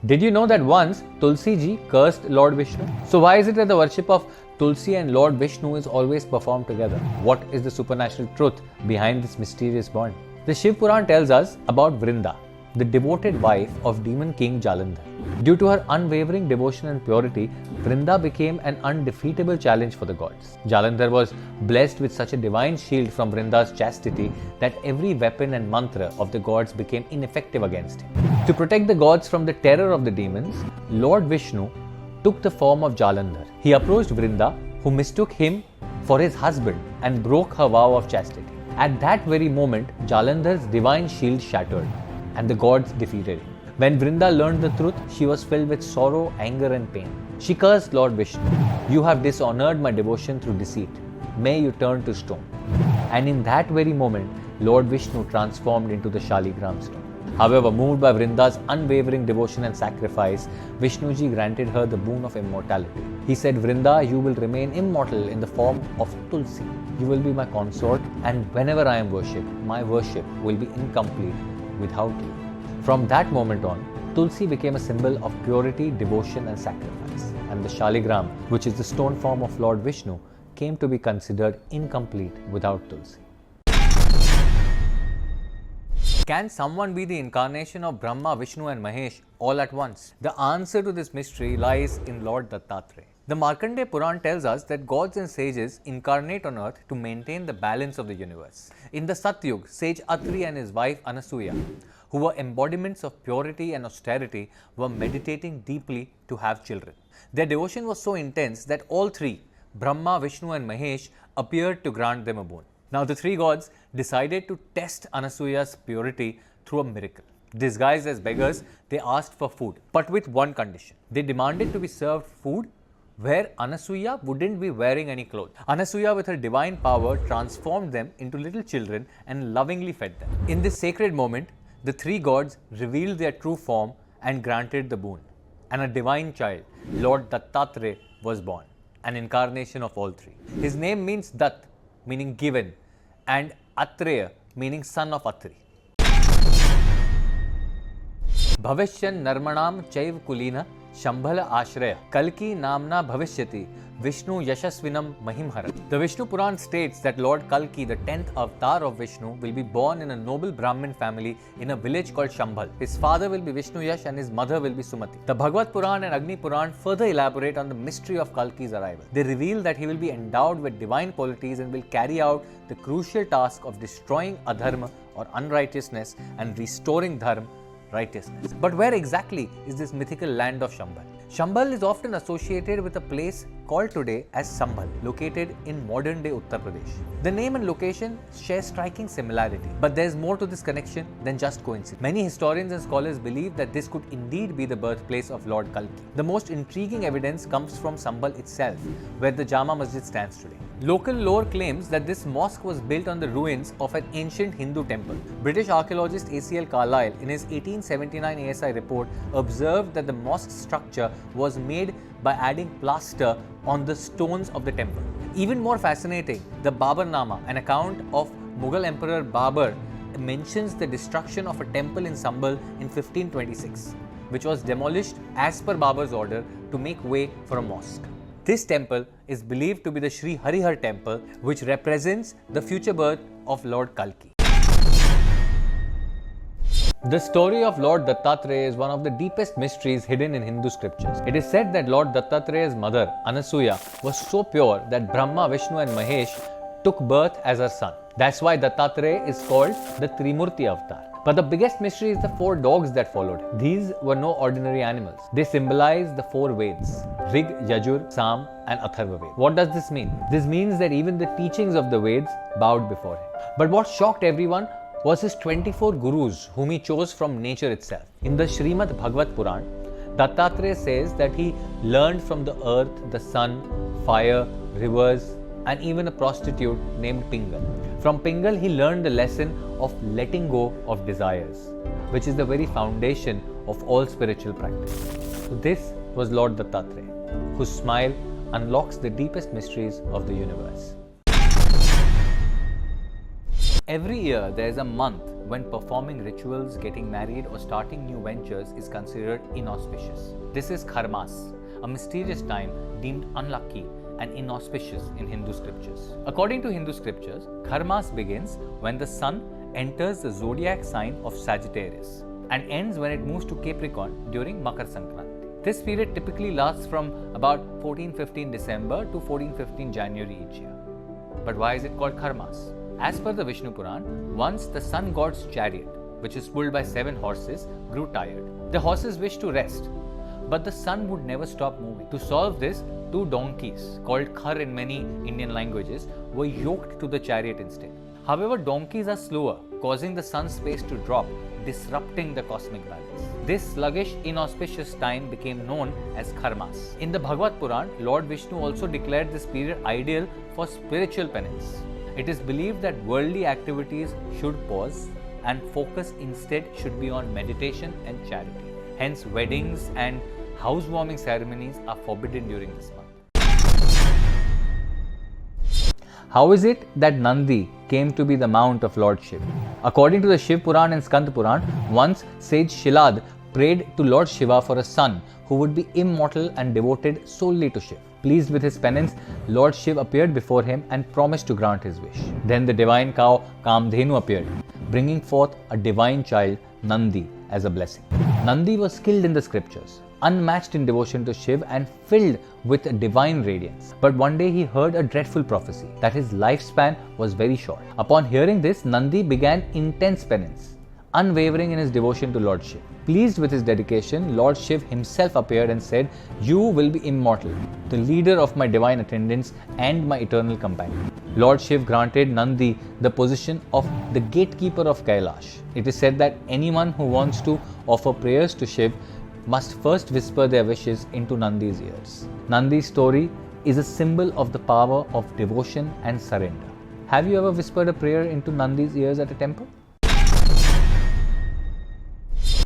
Did you know that once Tulsiji cursed Lord Vishnu? So why is it that the worship of Tulsi and Lord Vishnu is always performed together? What is the supernatural truth behind this mysterious bond? The Shiva Purana tells us about Vrinda, the devoted wife of demon king Jalandhar. Due to her unwavering devotion and purity, Vrinda became an undefeatable challenge for the gods. Jalandhar was blessed with such a divine shield from Vrinda's chastity that every weapon and mantra of the gods became ineffective against him. To protect the gods from the terror of the demons, Lord Vishnu took the form of Jalandhar. He approached Vrinda, who mistook him for his husband and broke her vow of chastity. At that very moment, Jalandhar's divine shield shattered, and the gods defeated him. When Vrinda learned the truth, she was filled with sorrow, anger and pain. She cursed Lord Vishnu. "You have dishonored my devotion through deceit. May you turn to stone." And in that very moment, Lord Vishnu transformed into the Shaligram stone. However, moved by Vrinda's unwavering devotion and sacrifice, Vishnuji granted her the boon of immortality. He said, "Vrinda, you will remain immortal in the form of Tulsi. You will be my consort, and whenever I am worshipped, my worship will be incomplete without you." From that moment on, Tulsi became a symbol of purity, devotion and sacrifice. And the Shaligram, which is the stone form of Lord Vishnu, came to be considered incomplete without Tulsi. Can someone be the incarnation of Brahma, Vishnu and Mahesh all at once? The answer to this mystery lies in Lord Dattatreya. The Markandeya Puran tells us that gods and sages incarnate on earth to maintain the balance of the universe. In the Satyug, Sage Atri and his wife Anasuya, who were embodiments of purity and austerity, were meditating deeply to have children. Their devotion was so intense that all three, Brahma, Vishnu and Mahesh, appeared to grant them a boon. Now the three gods decided to test Anasuya's purity through a miracle. Disguised as beggars, they asked for food, but with one condition. They demanded to be served food where Anasuya wouldn't be wearing any clothes. Anasuya, with her divine power, transformed them into little children and lovingly fed them. In this sacred moment, the three gods revealed their true form and granted the boon. And a divine child, Lord Dattatreya, was born, an incarnation of all three. His name means Dat, meaning given, and Atreya, meaning son of Atri. Bhavishyan Narmanam Chaiv Kulina Shambhala Ashraya Kalki Namna Bhavishyati Vishnu Yashasvinam Mahimharat. The Vishnu Puran states that Lord Kalki, the 10th avatar of Vishnu, will be born in a noble Brahmin family in a village called Shambhal. His father will be Vishnu Yash and his mother will be Sumati. The Bhagavad Puran and Agni Puran further elaborate on the mystery of Kalki's arrival. They reveal that he will be endowed with divine qualities and will carry out the crucial task of destroying adharma or unrighteousness and restoring dharma, righteousness. But where exactly is this mythical land of Shambhal? Shambhal is often associated with a place called today as Sambhal, located in modern-day Uttar Pradesh. The name and location share striking similarity, but there is more to this connection than just coincidence. Many historians and scholars believe that this could indeed be the birthplace of Lord Kalki. The most intriguing evidence comes from Sambhal itself, where the Jama Masjid stands today. Local lore claims that this mosque was built on the ruins of an ancient Hindu temple. British archaeologist A.C.L. Carlyle, in his 1879 ASI report, observed that the mosque structure was made by adding plaster on the stones of the temple. Even more fascinating, the Babarnama, an account of Mughal Emperor Babur, mentions the destruction of a temple in Sambhal in 1526, which was demolished as per Babur's order to make way for a mosque. This temple is believed to be the Sri Harihar temple, which represents the future birth of Lord Kalki. The story of Lord Dattatreya is one of the deepest mysteries hidden in Hindu scriptures. It is said that Lord Dattatreya's mother, Anasuya, was so pure that Brahma, Vishnu and Mahesh took birth as her son. That's why Dattatreya is called the Trimurti avatar. But the biggest mystery is the 4 dogs that followed. These were no ordinary animals. They symbolize the 4 Veds: Rig, Yajur, Sam and Atharva Ved. What does this mean? This means that even the teachings of the Veds bowed before him. But what shocked everyone was his 24 gurus whom he chose from nature itself. In the Srimad Bhagavad Puran, Dattatreya says that he learned from the earth, the sun, fire, rivers and even a prostitute named Pingal. From Pingal, he learned the lesson of letting go of desires, which is the very foundation of all spiritual practice. So this was Lord Dattatreya, whose smile unlocks the deepest mysteries of the universe. Every year there is a month when performing rituals, getting married or starting new ventures is considered inauspicious. This is Kharmas, a mysterious time deemed unlucky and inauspicious in Hindu scriptures. According to Hindu scriptures, Kharmas begins when the sun enters the zodiac sign of Sagittarius and ends when it moves to Capricorn during Makar Sankranti. This period typically lasts from about 14-15 December to 14-15 January each year. But why is it called Kharmas? As per the Vishnu Purana, once the sun god's chariot, which is pulled by 7 horses, grew tired. The horses wished to rest, but the sun would never stop moving. To solve this, 2 donkeys, called khar in many Indian languages, were yoked to the chariot instead. However, donkeys are slower, causing the sun's pace to drop, disrupting the cosmic balance. This sluggish, inauspicious time became known as Kharmas. In the Bhagavad Purana, Lord Vishnu also declared this period ideal for spiritual penance. It is believed that worldly activities should pause and focus instead should be on meditation and charity. Hence, weddings and housewarming ceremonies are forbidden during this month. How is it that Nandi came to be the mount of Lord Shiva? According to the Shiva Purana and Skanda Purana, once sage Shilad prayed to Lord Shiva for a son who would be immortal and devoted solely to Shiva. Pleased with his penance, Lord Shiva appeared before him and promised to grant his wish. Then the divine cow Kamdhenu appeared, bringing forth a divine child, Nandi, as a blessing. Nandi was skilled in the scriptures, unmatched in devotion to Shiva and filled with divine radiance. But one day he heard a dreadful prophecy that his lifespan was very short. Upon hearing this, Nandi began intense penance, unwavering in his devotion to Lord Shiva. Pleased with his dedication, Lord Shiva himself appeared and said, "You will be immortal, the leader of my divine attendants and my eternal companion." Lord Shiva granted Nandi the position of the gatekeeper of Kailash. It is said that anyone who wants to offer prayers to Shiva must first whisper their wishes into Nandi's ears. Nandi's story is a symbol of the power of devotion and surrender. Have you ever whispered a prayer into Nandi's ears at a temple?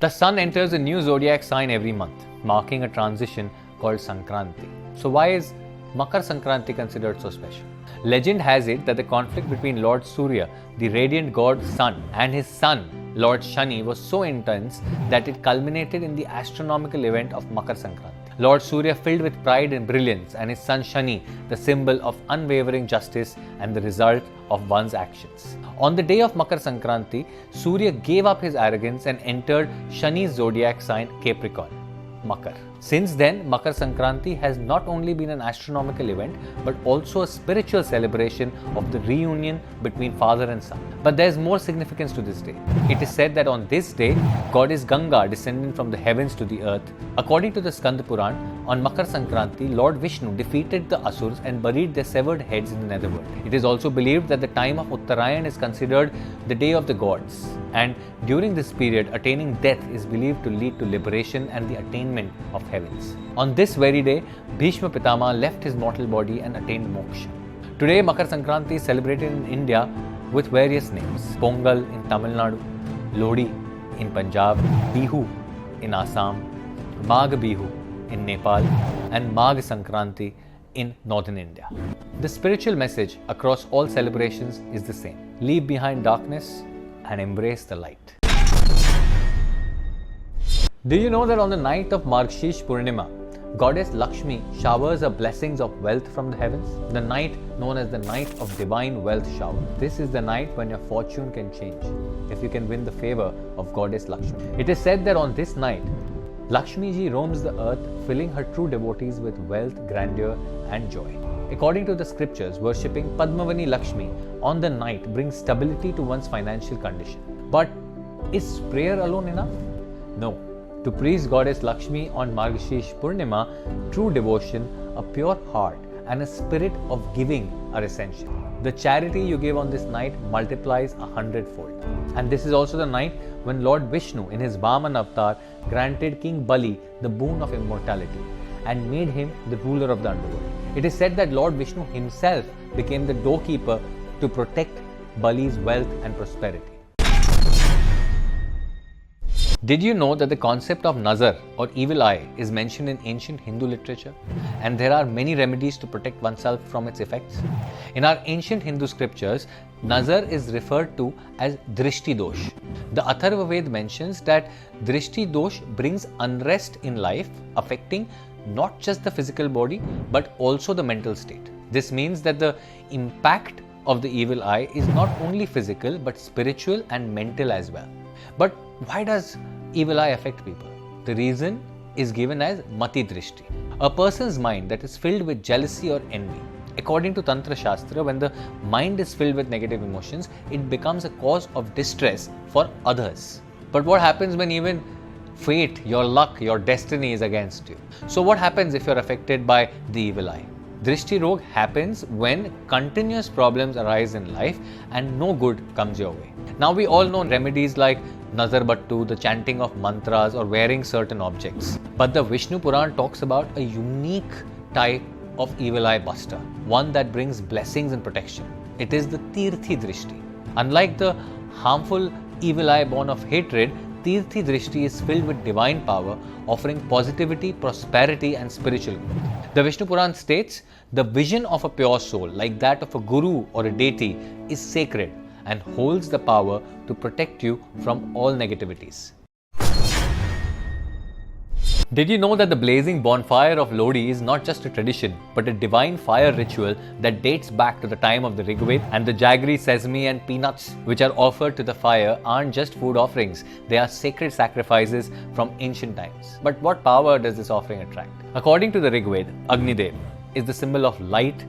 The sun enters a new zodiac sign every month, marking a transition called Sankranti. So why is Makar Sankranti considered so special? Legend has it that the conflict between Lord Surya, the radiant god sun, and his son, Lord Shani, was so intense that it culminated in the astronomical event of Makar Sankranti. Lord Surya, filled with pride and brilliance, and his son Shani, the symbol of unwavering justice and the result of one's actions. On the day of Makar Sankranti, Surya gave up his arrogance and entered Shani's zodiac sign Capricorn, Makar. Since then, Makar Sankranti has not only been an astronomical event but also a spiritual celebration of the reunion between father and son. But there is more significance to this day. It is said that on this day, goddess Ganga descended from the heavens to the earth. According to the Skanda Purana, on Makar Sankranti, Lord Vishnu defeated the Asurs and buried their severed heads in the netherworld. It is also believed that the time of Uttarayan is considered the day of the gods, and during this period, attaining death is believed to lead to liberation and the attainment of heavens. On this very day, Bhishma Pitama left his mortal body and attained moksha. Today, Makar Sankranti is celebrated in India with various names: Pongal in Tamil Nadu, Lodi in Punjab, Bihu in Assam, Magh Bihu in Nepal, and Magh Sankranti in northern India. The spiritual message across all celebrations is the same: leave behind darkness and embrace the light. Do you know that on the night of Margashish Purnima, Goddess Lakshmi showers her blessings of wealth from the heavens? The night known as the night of divine wealth shower. This is the night when your fortune can change if you can win the favor of Goddess Lakshmi. It is said that on this night, Lakshmi ji roams the earth, filling her true devotees with wealth, grandeur and joy. According to the scriptures, worshipping Padmavani Lakshmi on the night brings stability to one's financial condition. But is prayer alone enough? No. To please Goddess Lakshmi on Margashish Purnima, true devotion, a pure heart and a spirit of giving are essential. The charity you give on this night multiplies 100-fold. And this is also the night when Lord Vishnu in his Vaman avatar granted King Bali the boon of immortality and made him the ruler of the underworld. It is said that Lord Vishnu himself became the doorkeeper to protect Bali's wealth and prosperity. Did you know that the concept of nazar or evil eye is mentioned in ancient Hindu literature? And there are many remedies to protect oneself from its effects. In our ancient Hindu scriptures, nazar is referred to as drishti dosh. The Atharva Ved mentions that drishti dosh brings unrest in life, affecting not just the physical body but also the mental state. This means that the impact of the evil eye is not only physical but spiritual and mental as well. But why does evil eye affect people? The reason is given as mati drishti, a person's mind that is filled with jealousy or envy. According to Tantra Shastra, when the mind is filled with negative emotions, it becomes a cause of distress for others. But what happens when even fate, your luck, your destiny is against you? So what happens if you're affected by the evil eye? Drishti Rog happens when continuous problems arise in life and no good comes your way. Now we all know remedies like Nazar Battu, the chanting of mantras or wearing certain objects. But the Vishnu Purana talks about a unique type of evil eye buster, one that brings blessings and protection. It is the Tirthi Drishti. Unlike the harmful evil eye born of hatred, Tirthi Drishti is filled with divine power, offering positivity, prosperity and spiritual growth. The Vishnu Purana states, the vision of a pure soul, like that of a guru or a deity, is sacred and holds the power to protect you from all negativities. Did you know that the blazing bonfire of Lodi is not just a tradition, but a divine fire ritual that dates back to the time of the Rigveda? And the jaggery, sesame and peanuts which are offered to the fire aren't just food offerings, they are sacred sacrifices from ancient times. But what power does this offering attract? According to the Rigveda, Agnidev is the symbol of light,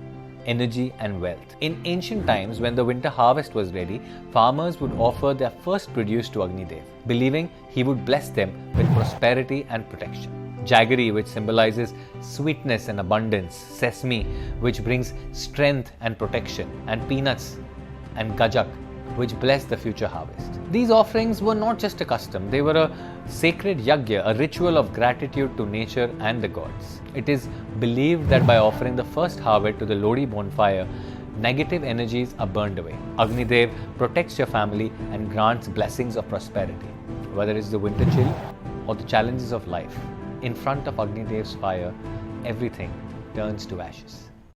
energy and wealth. In ancient times, when the winter harvest was ready, farmers would offer their first produce to Agnidev, believing he would bless them with prosperity and protection. Jaggery, which symbolizes sweetness and abundance, sesame, which brings strength and protection, and peanuts and gajak, which bless the future harvest. These offerings were not just a custom, they were a sacred yagya, a ritual of gratitude to nature and the gods. It is believed that by offering the first harvest to the Lodi bonfire, negative energies are burned away. Agnidev protects your family and grants blessings of prosperity. Whether it's the winter chill or the challenges of life, in front of Agnidev's fire, everything turns to ashes.